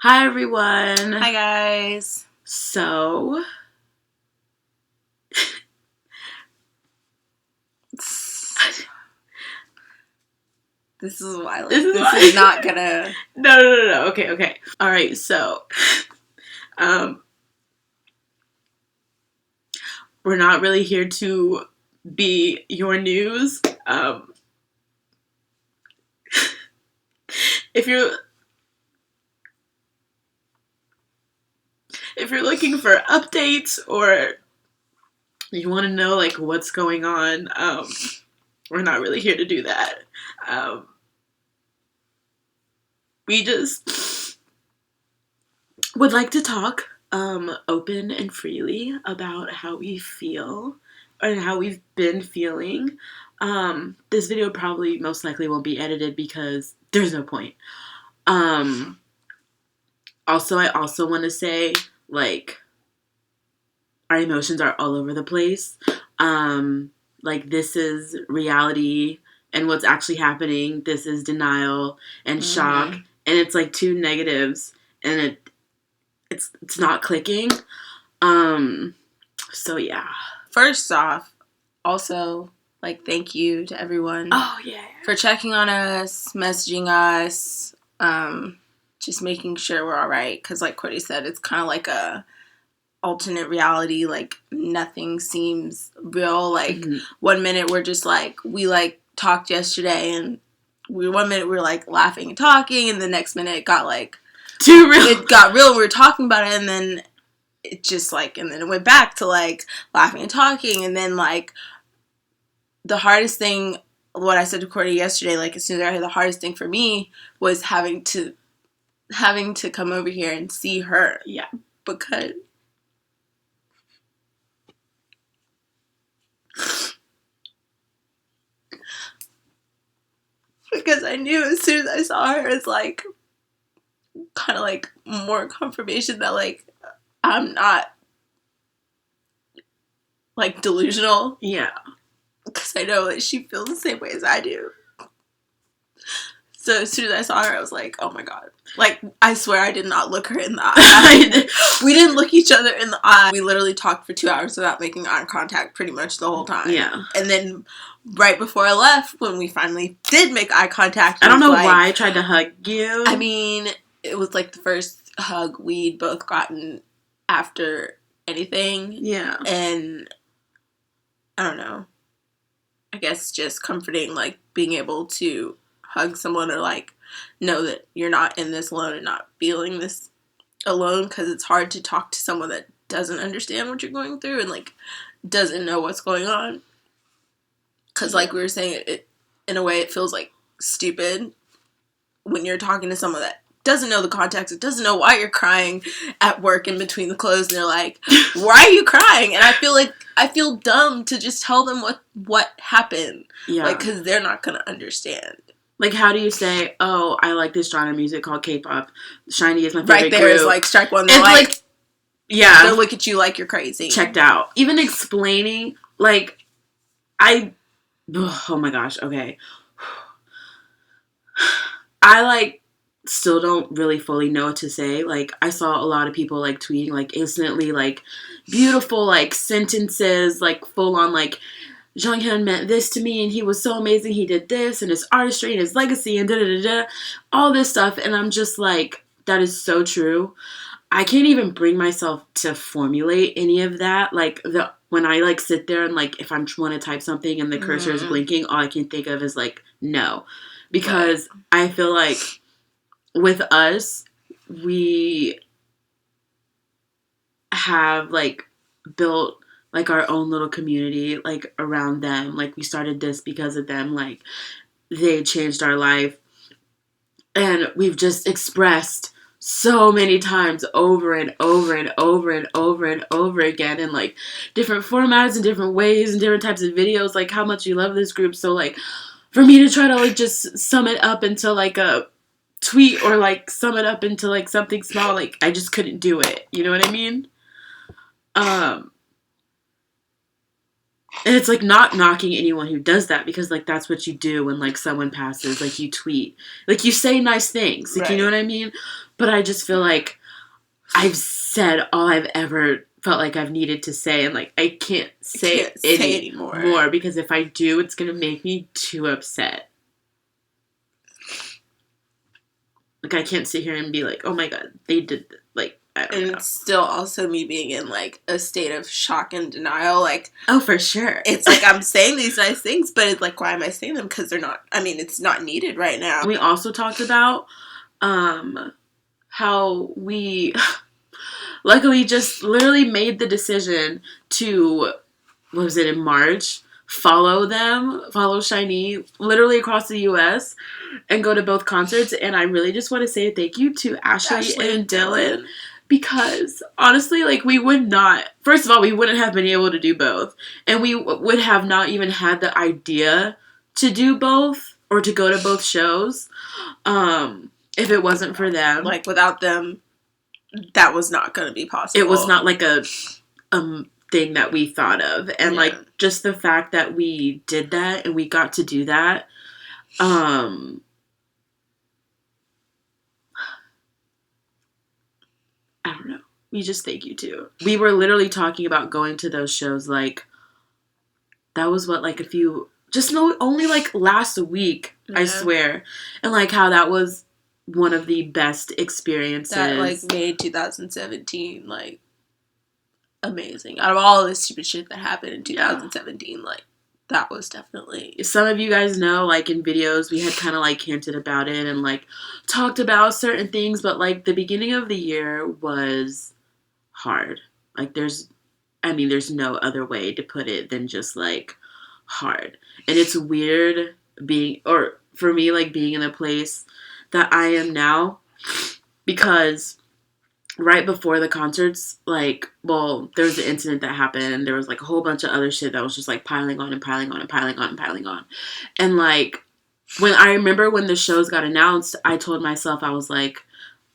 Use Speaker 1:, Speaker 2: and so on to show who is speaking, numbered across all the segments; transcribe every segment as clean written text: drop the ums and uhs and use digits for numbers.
Speaker 1: Hi, everyone.
Speaker 2: Hi, guys.
Speaker 1: So,
Speaker 2: this is why, this is not gonna...
Speaker 1: No. Okay. All right, so, we're not really here to be your news. If you're looking for updates or you want to know, like, what's going on, we're not really here to do that. We just would like to talk open and freely about how we feel and how we've been feeling. This video probably most likely won't be edited because there's no point. Also, I also want to say, like, our emotions are all over the place. Like, this is reality and what's actually happening. This is denial and shock. And it's like two negatives and it's not clicking. So yeah.
Speaker 2: First off, also, like, thank you to everyone.
Speaker 1: Oh, yeah.
Speaker 2: For checking on us, messaging us, just making sure we're all right. Because, like Cortney said, it's kind of like a alternate reality. Like, nothing seems real. Like, 1 minute we're just like, we, like, talked yesterday and 1 minute we were, like, laughing and talking. And the next minute it got, like,
Speaker 1: too real.
Speaker 2: It got real. We were talking about it and then it just, like, and then it went back to, like, laughing and talking. And then, like, the hardest thing, what I said to Cortney yesterday, like, as soon as I heard, the hardest thing for me was having to come over here and see her.
Speaker 1: Yeah.
Speaker 2: Because I knew as soon as I saw her, it's, like, kind of, like, more confirmation that, like, I'm not, like, delusional.
Speaker 1: Yeah.
Speaker 2: Because I know that she feels the same way as I do. So as soon as I saw her, I was like, oh my god. Like, I swear I did not look her in the eye. We didn't look each other in the eye. We literally talked for 2 hours without making eye contact pretty much the whole time.
Speaker 1: Yeah.
Speaker 2: And then right before I left, when we finally did make eye contact,
Speaker 1: I don't know why I tried to hug you.
Speaker 2: I mean, it was like the first hug we'd both gotten after anything.
Speaker 1: Yeah.
Speaker 2: And I don't know. I guess just comforting, like, being able to hug someone or, like, know that you're not in this alone and not feeling this alone, because it's hard to talk to someone that doesn't understand what you're going through and, like, doesn't know what's going on. Because, like we were saying, it in a way, it feels, like, stupid when you're talking to someone that doesn't know the context, it doesn't know why you're crying at work in between the clothes, and they're like, why are you crying? And I feel dumb to just tell them what happened.
Speaker 1: Yeah.
Speaker 2: Like, because they're not going to understand.
Speaker 1: Like, how do you say, oh, I like this genre of music called K-pop. SHINee is my favorite
Speaker 2: right there
Speaker 1: group.
Speaker 2: Is, like, strike one.
Speaker 1: They're like, yeah.
Speaker 2: They'll look at you like you're crazy.
Speaker 1: Checked out. Even explaining, like, oh my gosh, okay. I, like, still don't really fully know what to say. Like, I saw a lot of people, like, tweeting, like, instantly, like, beautiful, like, sentences, like, full on, like, Jonghyun meant this to me, and he was so amazing, he did this, and his artistry, and his legacy, and da-da-da-da, all this stuff, and I'm just like, that is so true. I can't even bring myself to formulate any of that. Like, when I, like, sit there and, like, if I want to type something and the cursor is blinking, all I can think of is, like, no. Because I feel like with us, we have, like, built, like, our own little community, like, around them. Like, we started this because of them. Like, they changed our life. And we've just expressed so many times over and over and over and over and over again in, like, different formats and different ways and different types of videos, like, how much we love this group. So, like, for me to try to, like, just sum it up into, like, a tweet or, like, sum it up into, like, something small, like, I just couldn't do it. You know what I mean? And it's, like, not knocking anyone who does that, because, like, that's what you do when, like, someone passes. Like, you tweet. Like, you say nice things. Like, you know what I mean? But I just feel like I've said all I've ever felt like I've needed to say, and like I can't say anymore because if I do, it's gonna make me too upset. Like I can't sit here and be like, oh my god, they did this. Like I don't know.
Speaker 2: And still also me being in like a state of shock and denial. Like,
Speaker 1: oh, for sure.
Speaker 2: It's like I'm saying these nice things, but it's like, why am I saying them? Because they're not. I mean, it's not needed right now.
Speaker 1: We also talked about how we luckily just literally made the decision to, what was it, in March, follow SHINee literally across the U.S. and go to both concerts. And I really just want to say thank you to Ashley and Dylan. Because honestly, like we would not, first of all, we wouldn't have been able to do both. And we would have not even had the idea to do both or to go to both shows if it wasn't for them.
Speaker 2: Like without them, that was not going to be possible.
Speaker 1: It was not like a thing that we thought of. And like just the fact that we did that and we got to do that. I don't know. We just thank you too. We were literally talking about going to those shows like that was what like only like last week, I swear. And like how that was one of the best experiences.
Speaker 2: That like made 2017 like amazing. Out of all this stupid shit that happened in 2017, like that was definitely.
Speaker 1: Some of you guys know, like in videos, we had kind of like hinted about it and like talked about certain things, but like the beginning of the year was hard. Like there's no other way to put it than just like hard. And it's weird for me, like being in a place that I am now because right before the concerts, like, well, there was an incident that happened. There was, like, a whole bunch of other shit that was just, like, piling on and piling on and piling on and piling on. And, like, I remember when the shows got announced, I told myself, I was like,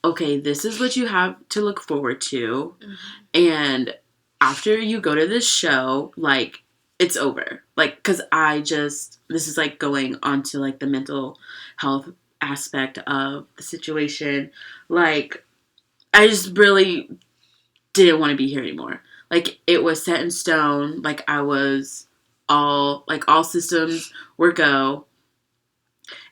Speaker 1: okay, this is what you have to look forward to. Mm-hmm. And after you go to this show, like, it's over. Like, because this is, like, going on to, like, the mental health aspect of the situation. Like, I just really didn't want to be here anymore. Like, it was set in stone. Like, I was all systems were go.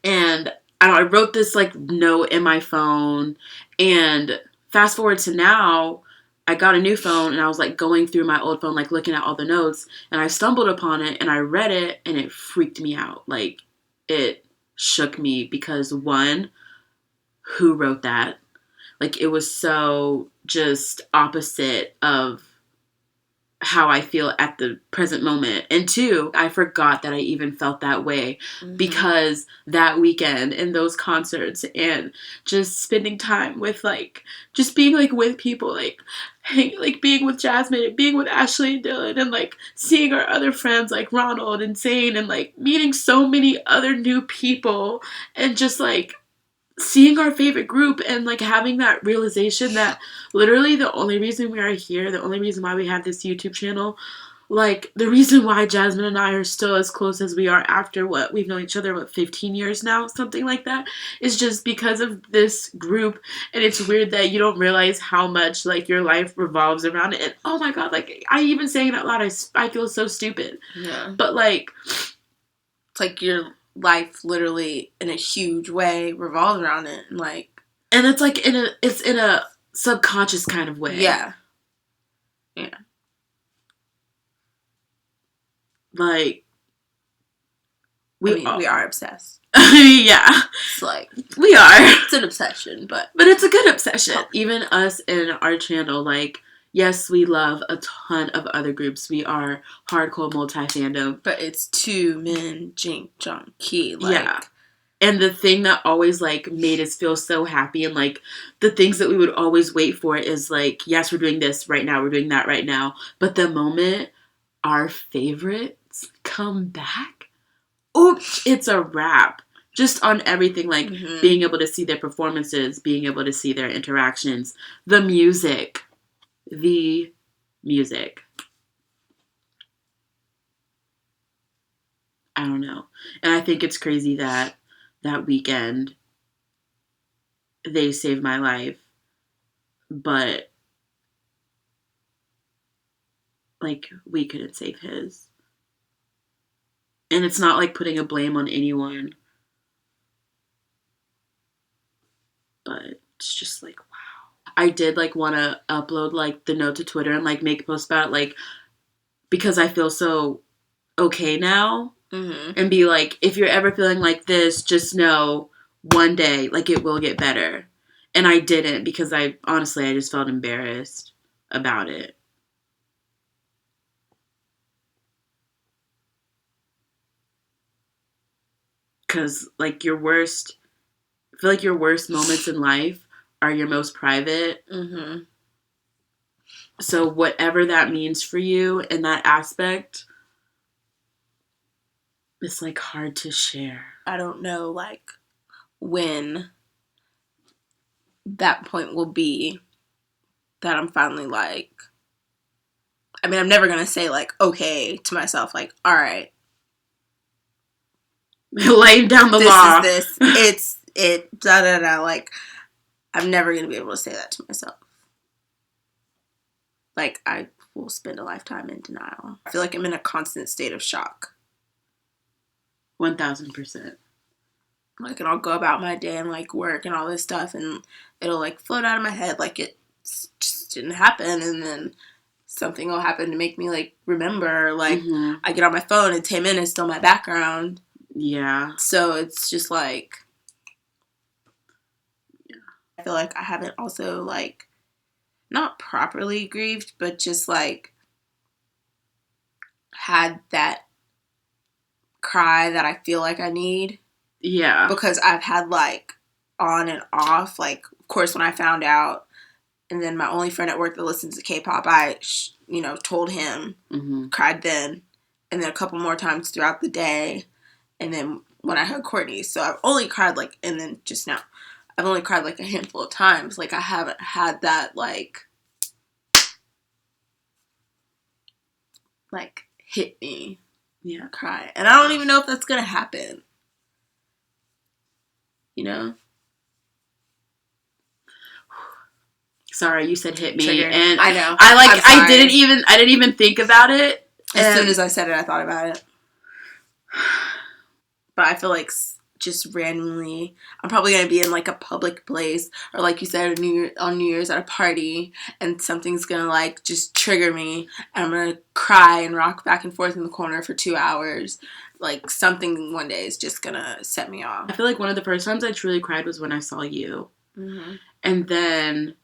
Speaker 1: And I wrote this, like, note in my phone. And fast forward to now, I got a new phone. And I was, like, going through my old phone, like, looking at all the notes. And I stumbled upon it. And I read it. And it freaked me out. Like, it shook me. Because, one, who wrote that? Like, it was so just opposite of how I feel at the present moment. And two, I forgot that I even felt that way because that weekend and those concerts and just spending time with, like, just being, like, with people, like, being with Jasmine and being with Ashley and Dylan and, like, seeing our other friends, like, Ronald and Zane and, like, meeting so many other new people and just, like, seeing our favorite group and, like, having that realization that literally the only reason we are here, the only reason why we have this YouTube channel, like, the reason why Jasmine and I are still as close as we are after we've known each other, 15 years now, something like that, is just because of this group. And it's weird that you don't realize how much, like, your life revolves around it. And, oh my god, like, I even saying it out loud, I feel so stupid. Yeah. But, like,
Speaker 2: it's like your life literally in a huge way revolves around it,
Speaker 1: and it's like it's in a subconscious kind of way.
Speaker 2: Yeah.
Speaker 1: Like
Speaker 2: we are obsessed.
Speaker 1: Yeah,
Speaker 2: it's like
Speaker 1: we are.
Speaker 2: It's an obsession, but
Speaker 1: it's a good obsession. Even us in our channel, like, yes, we love a ton of other groups. We are hardcore multi-fandom.
Speaker 2: But it's two men, Jing, Jong, Ki. Like,
Speaker 1: yeah. And the thing that always, like, made us feel so happy and, like, the things that we would always wait for is, like, yes, we're doing this right now. We're doing that right now. But the moment our favorites come back, oops, it's a wrap. Just on everything, like, being able to see their performances, being able to see their interactions, the music. The music. I don't know. And I think it's crazy that weekend they saved my life but like we couldn't save his. And it's not like putting a blame on anyone, but it's just like wow. I did like want to upload like the note to Twitter and like make a post about it, like because I feel so okay now.
Speaker 2: Mm-hmm.
Speaker 1: And be like, if you're ever feeling like this, just know one day, like, it will get better. And I didn't because I just felt embarrassed about it. Because, like, I feel like your worst moments in life are your most private.
Speaker 2: Mm-hmm.
Speaker 1: So whatever that means for you in that aspect, it's, like, hard to share.
Speaker 2: I don't know, like, when that point will be that I'm finally, like, I mean, I'm never going to say, like, okay to myself, like, all right.
Speaker 1: Laying down the
Speaker 2: this
Speaker 1: law.
Speaker 2: This is it, da-da-da, like, I'm never going to be able to say that to myself. Like, I will spend a lifetime in denial. I feel like I'm in a constant state of shock.
Speaker 1: 1000%.
Speaker 2: Like, and I'll go about my day and, like, work and all this stuff, and it'll, like, float out of my head like it just didn't happen, and then something will happen to make me, like, remember. Like,
Speaker 1: mm-hmm.
Speaker 2: I get on my phone and 10 minutes still my background.
Speaker 1: Yeah.
Speaker 2: So it's just, like, yeah. I feel like I haven't also, like, not properly grieved, but just, like, had that cry that I feel like I need.
Speaker 1: Yeah.
Speaker 2: Because I've had, like, on and off, like, of course, when I found out, and then my only friend at work that listens to K-pop, I, told him,
Speaker 1: mm-hmm.
Speaker 2: cried then, and then a couple more times throughout the day, and then when I heard Cortney. So I've only cried, like, and then just now, I've only cried, like, a handful of times. Like, I haven't had that, like, hit me.
Speaker 1: Yeah.
Speaker 2: Cry. And I don't even know if that's gonna happen. You know?
Speaker 1: Sorry, you said hit me.
Speaker 2: Triggered.
Speaker 1: And
Speaker 2: I know.
Speaker 1: I didn't even think about it.
Speaker 2: As soon as I said it, I thought about it. But I feel like just randomly, I'm probably going to be in, like, a public place, or, like you said, on New Year's at a party, and something's going to, like, just trigger me, and I'm going to cry and rock back and forth in the corner for 2 hours. Like, something one day is just going to set me off.
Speaker 1: I feel like one of the first times I truly cried was when I saw you.
Speaker 2: Mm-hmm.
Speaker 1: And then,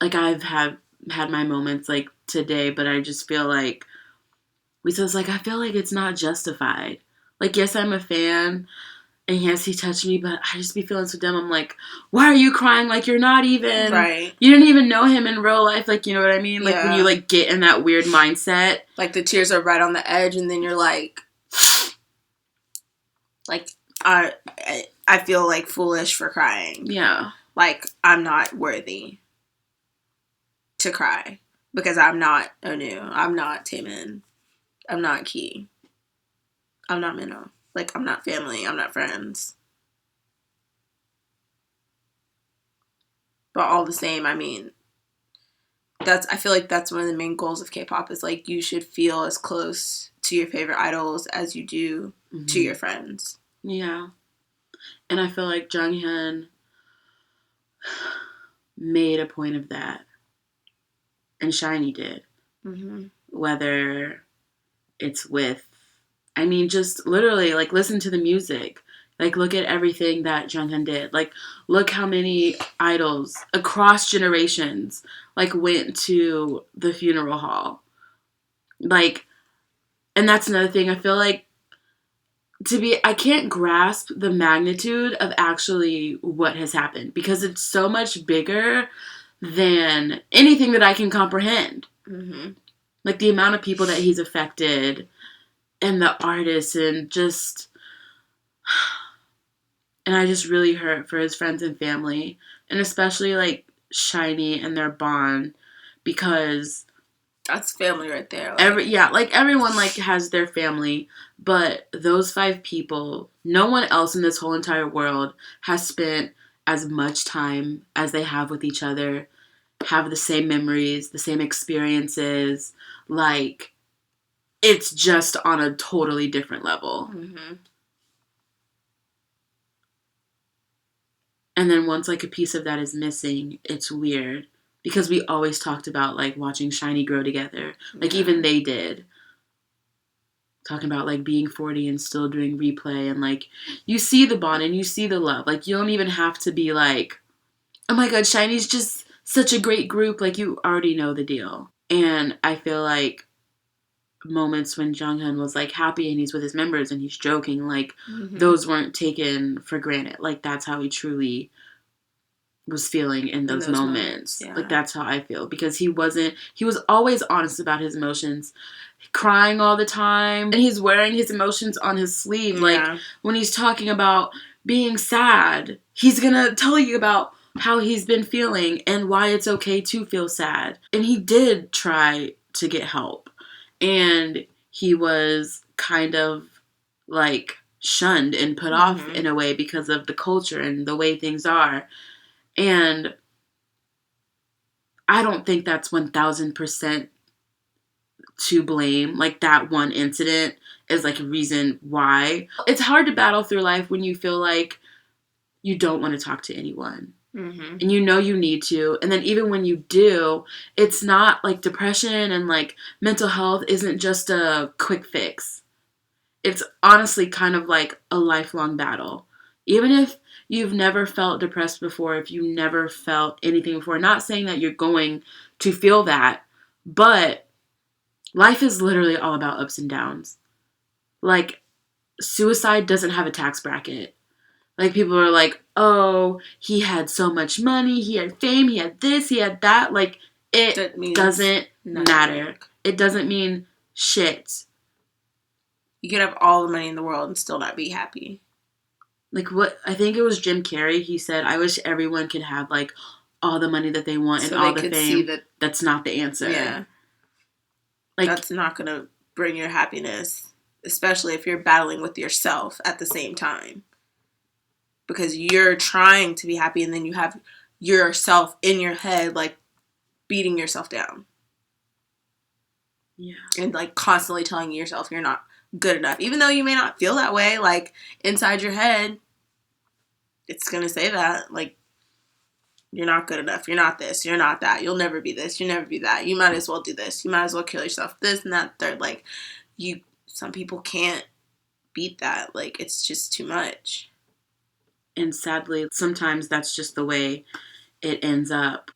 Speaker 1: like, I've had my moments, like, today, but I just feel like, I feel like it's not justified. Like, yes, I'm a fan, and yes, he touched me, but I just be feeling so dumb. I'm like, why are you crying? Like, you're not even,
Speaker 2: right.
Speaker 1: You didn't even know him in real life. Like, you know what I mean? Like,
Speaker 2: yeah.
Speaker 1: when you, like, get in that weird mindset.
Speaker 2: Like, the tears are right on the edge, and then you're like, I feel, like, foolish for crying.
Speaker 1: Yeah.
Speaker 2: Like, I'm not worthy to cry, because I'm not Onu. I'm not Taemin. I'm not Key. I'm not Minho. Like, I'm not family. I'm not friends. But all the same, I mean, I feel like that's one of the main goals of K-pop is, like, you should feel as close to your favorite idols as you do mm-hmm. to your friends.
Speaker 1: Yeah. And I feel like Jonghyun made a point of that. And SHINee did.
Speaker 2: Mm-hmm.
Speaker 1: Whether it's with, I mean, just literally, like, listen to the music. Like, look at everything that Jonghyun did. Like, look how many idols across generations, like, went to the funeral hall. Like, and that's another thing. I feel like I can't grasp the magnitude of actually what has happened. Because it's so much bigger than anything that I can comprehend.
Speaker 2: Mm-hmm.
Speaker 1: Like, the amount of people that he's affected, and the artists, and just... And I just really hurt for his friends and family. And especially, like, SHINee and their bond. Because...
Speaker 2: That's family right there.
Speaker 1: Like, everyone, like, has their family. But those 5 people, no one else in this whole entire world has spent as much time as they have with each other, have the same memories, the same experiences. Like, it's just on a totally different level.
Speaker 2: Mm-hmm.
Speaker 1: And then once, like, a piece of that is missing, it's weird. Because we always talked about, like, watching SHINee grow together. Like, even they did. Talking about, like, being 40 and still doing replay. And, like, you see the bond and you see the love. Like, you don't even have to be like, oh my god, SHINee's just such a great group. Like, you already know the deal. And I feel like moments when Jonghyun was, like, happy and he's with his members and he's joking, like, those weren't taken for granted. Like, that's how he truly was feeling in those moments.
Speaker 2: Yeah.
Speaker 1: Like, that's how I feel. Because he was always honest about his emotions. Crying all the time. And he's wearing his emotions on his sleeve.
Speaker 2: Yeah.
Speaker 1: Like, when he's talking about being sad, he's gonna tell you about how he's been feeling and why it's okay to feel sad. And he did try to get help. And he was kind of, like, shunned and put off in a way because of the culture and the way things are. And I don't think that's 1000% to blame. Like, that one incident is, like, a reason why. It's hard to battle through life when you feel like you don't want to talk to anyone.
Speaker 2: Mm-hmm.
Speaker 1: And you know you need to. And then even when you do, it's not like depression and, like, mental health isn't just a quick fix. It's honestly kind of like a lifelong battle. Even if you've never felt depressed before, if you never felt anything before, not saying that you're going to feel that, but life is literally all about ups and downs. Like, suicide doesn't have a tax bracket. Like, people are like, oh, he had so much money, he had fame, he had this, he had that. Like, it doesn't matter. It doesn't mean shit.
Speaker 2: You could have all the money in the world and still not be happy.
Speaker 1: Like, what, I think it was Jim Carrey, he said, I wish everyone could have, like, all the money that they want and all the fame. See that that's not the answer.
Speaker 2: Yeah.
Speaker 1: Like,
Speaker 2: that's not going to bring your happiness, especially if you're battling with yourself at the same time. Because you're trying to be happy and then you have yourself in your head, like, beating yourself down.
Speaker 1: Yeah.
Speaker 2: And, like, constantly telling yourself you're not good enough. Even though you may not feel that way, like, inside your head, it's going to say that. Like, you're not good enough. You're not this. You're not that. You'll never be this. You'll never be that. You might as well do this. You might as well kill yourself. This and that, third. Like, some people can't beat that. Like, it's just too much.
Speaker 1: And sadly, sometimes that's just the way it ends up.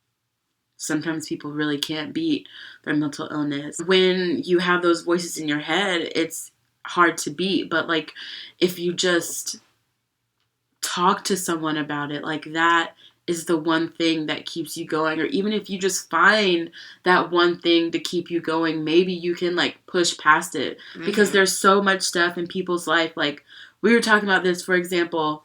Speaker 1: Sometimes people really can't beat their mental illness. When you have those voices in your head, it's hard to beat. But, like, if you just talk to someone about it, like, that is the one thing that keeps you going. Or even if you just find that one thing to keep you going, maybe you can, like, push past it. Because there's so much stuff in people's life. Like, we were talking about this, for example,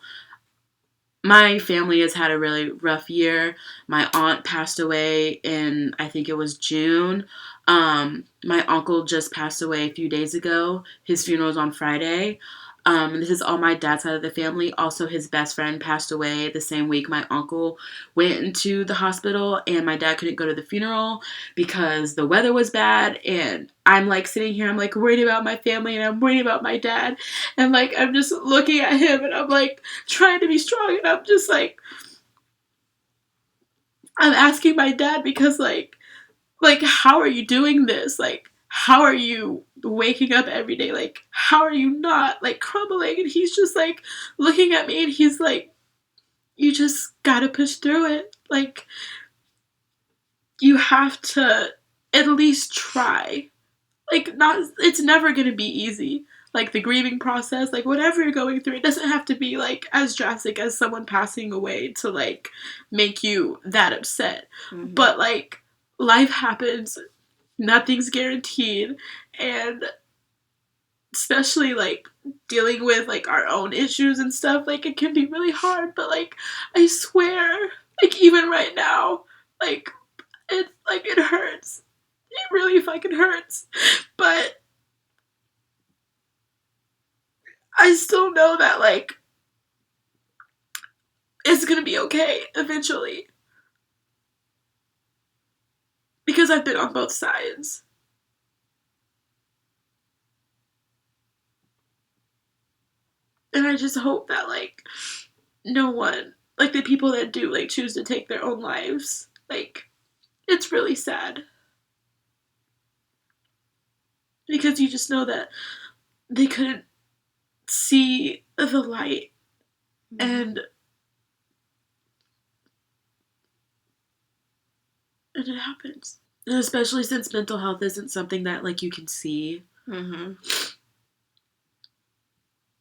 Speaker 1: my family has had a really rough year. My aunt passed away in, I think it was June. My uncle just passed away a few days ago. His funeral was on Friday. This is all my dad's side of the family. Also, his best friend passed away the same week my uncle went into the hospital, and my dad couldn't go to the funeral because the weather was bad. And I'm, like, sitting here, I'm, like, worried about my family, and I'm worried about my dad. And, like, I'm just looking at him, and I'm, like, trying to be strong, and I'm just, like, I'm asking my dad because, like, how are you doing this? Like, how are you waking up every day? Like, how are you not, like, crumbling? And he's just, like, looking at me, and he's like, you just gotta push through it. Like, you have to at least try. Like, it's never gonna be easy. Like, the grieving process, like, whatever you're going through, it doesn't have to be, like, as drastic as someone passing away to, like, make you that upset. But, like, life happens. Nothing's guaranteed. And especially, like, dealing with, like, our own issues and stuff, like, it can be really hard. But, like, I swear, like, even right now, like, it hurts. It really fucking hurts. But I still know that, like, it's gonna be okay eventually. Because I've been on both sides. And I just hope that, like, no one, like, the people that do, like, choose to take their own lives, like, it's really sad. Because you just know that they couldn't see the light. And it happens. And especially since mental health isn't something that, like, you can see.
Speaker 2: Mm-hmm.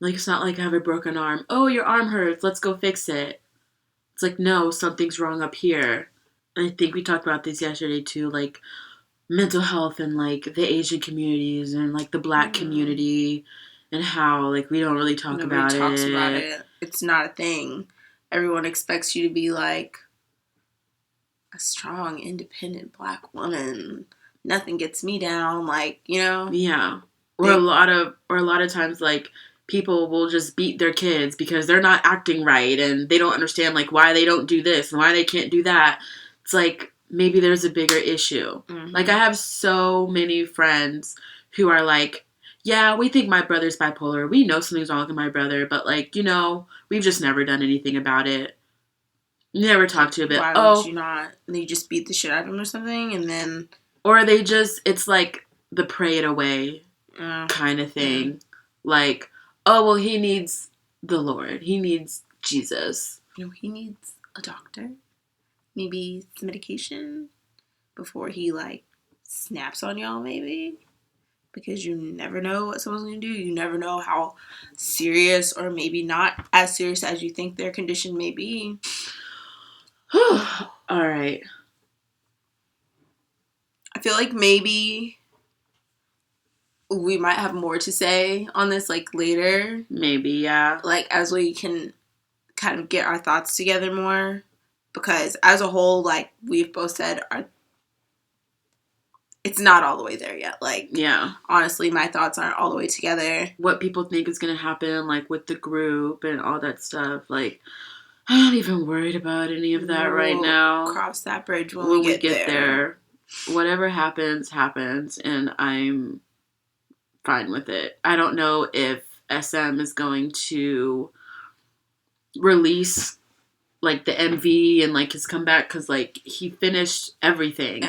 Speaker 1: Like, it's not like I have a broken arm. Oh, your arm hurts. Let's go fix it. It's like, no, something's wrong up here. And I think we talked about this yesterday, too. Like, mental health and, like, the Asian communities and, like, the Black community. And how, like, we don't really talk about it.
Speaker 2: Nobody talks about it. It's not a thing. Everyone expects you to be, like, a strong, independent Black woman. Nothing gets me down. Like, you know?
Speaker 1: Yeah. Or a lot of times, like, people will just beat their kids because they're not acting right and they don't understand, like, why they don't do this and why they can't do that. It's like, maybe there's a bigger issue. Mm-hmm. Like, I have so many friends who are like, yeah, we think my brother's bipolar. We know something's wrong with my brother, but, like, you know, we've just never done anything about it. Never talked to a bit.
Speaker 2: Why would you not? You just beat the shit out of him or something, and then...
Speaker 1: Or they just, it's like the pray it away kind of thing. Like, oh, well, he needs the Lord. He needs Jesus.
Speaker 2: You know, he needs a doctor. Maybe some medication before he, like, snaps on y'all, maybe. Because you never know what someone's going to do. You never know how serious or maybe not as serious as you think their condition may be.
Speaker 1: All right.
Speaker 2: I feel like maybe we might have more to say on this, like, later.
Speaker 1: Maybe, yeah.
Speaker 2: Like, as we can kind of get our thoughts together more. Because as a whole, like, we've both said, it's not all the way there yet. Like,
Speaker 1: yeah.
Speaker 2: Honestly, my thoughts aren't all the way together.
Speaker 1: What people think is going to happen, like, with the group and all that stuff, like, I'm not even worried about any of that right now.
Speaker 2: Cross that bridge when we get there.
Speaker 1: Whatever happens, happens, and I'm fine with it. I don't know if SM is going to release, like, the MV and, like, his comeback, because, like, he finished everything.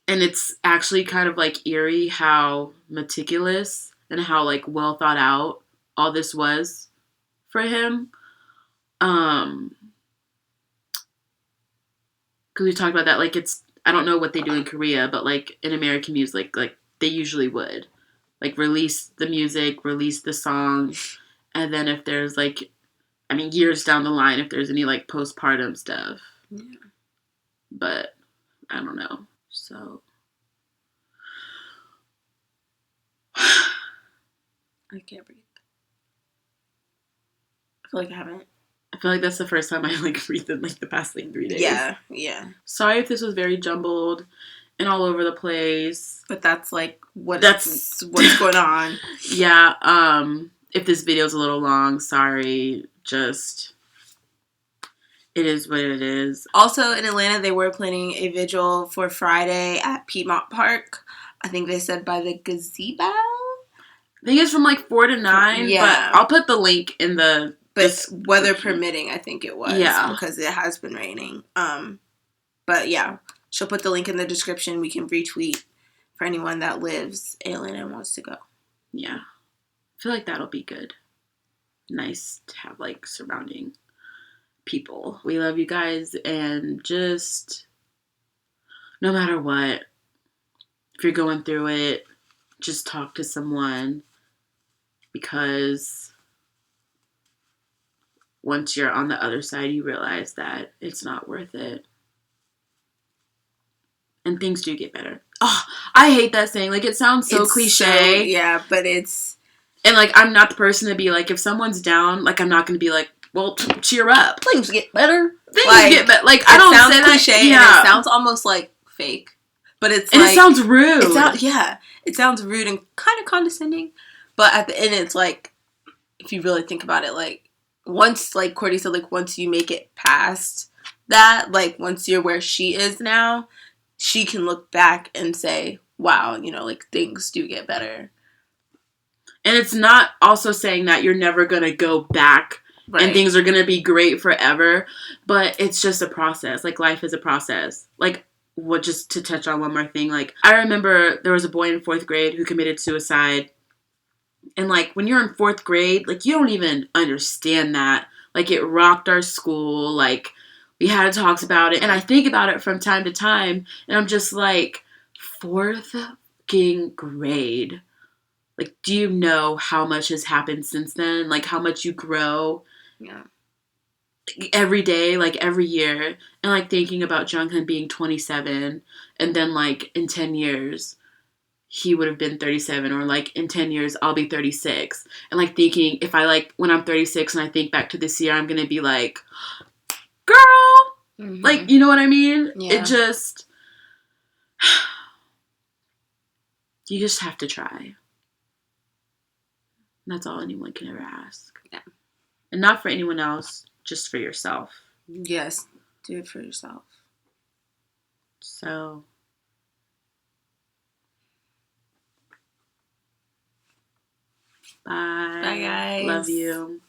Speaker 1: And it's actually kind of, like, eerie how meticulous and how, like, well thought out all this was for him. Because we talked about that, like, it's, I don't know what they do in Korea, but, like, in American music, like, they usually would, like, release the music, release the song, and then if there's, like, I mean, years down the line, if there's any, like, postpartum stuff. Yeah. But, I don't know. So.
Speaker 2: I can't breathe. I feel like I haven't.
Speaker 1: I feel like that's the first time I, like, breathed in, like, the past, like, 3 days.
Speaker 2: Yeah.
Speaker 1: Sorry if this was very jumbled and all over the place.
Speaker 2: But that's, like, what's going on.
Speaker 1: Yeah, if this video's a little long, sorry. Just, it is what it is.
Speaker 2: Also, in Atlanta, they were planning a vigil for Friday at Piedmont Park. I think they said by the gazebo?
Speaker 1: I think it's from, like, 4 to 9. Yeah. But I'll put the link in the...
Speaker 2: But weather permitting, I think it was. Yeah. Because it has been raining. But, yeah. She'll put the link in the description. We can retweet for anyone that lives in Atlanta and wants to go.
Speaker 1: Yeah. I feel like that'll be good. Nice to have, like, surrounding people. We love you guys, and just no matter what, if you're going through it, just talk to someone, because once you're on the other side, you realize that it's not worth it. And things do get better. Oh, I hate that saying. Like, it sounds so cliche.
Speaker 2: Yeah, but it's...
Speaker 1: And, like, I'm not the person to be like, if someone's down, like, I'm not going to be like, well, cheer up.
Speaker 2: Things get better.
Speaker 1: Things get better. Like, I don't say that.
Speaker 2: Cliche, yeah. And it sounds almost, like, fake. But it's,
Speaker 1: and like... it sounds rude.
Speaker 2: It sounds rude and kind of condescending. But at the end, it's like, if you really think about it, like, once, like Courtney said, like once you make it past that, like once you're where she is now, she can look back and say, wow, you know, like things do get better.
Speaker 1: And it's not also saying that you're never going to go back and things are going to be great forever, but it's just a process. Like, life is a process. Like, what, just to touch on one more thing, like, I remember there was a boy in 4th grade who committed suicide. And, like, when you're in 4th grade, like, you don't even understand that. Like, it rocked our school. Like, we had talks about it. And I think about it from time to time, and I'm just like, 4th grade. Like, do you know how much has happened since then? Like, how much you grow?
Speaker 2: Yeah.
Speaker 1: Every day, like, every year. And, like, thinking about Jonghyun being 27, and then, like, in 10 years, he would have been 37, or, like, in 10 years, I'll be 36. And, like, thinking, if I, like, when I'm 36 and I think back to this year, I'm gonna be like, girl! Mm-hmm. Like, you know what I mean? Yeah. It just... You just have to try. That's all anyone can ever ask. Yeah. And not for anyone else, just for yourself.
Speaker 2: Yes, do it for yourself.
Speaker 1: So. Bye.
Speaker 2: Bye, guys.
Speaker 1: Love you.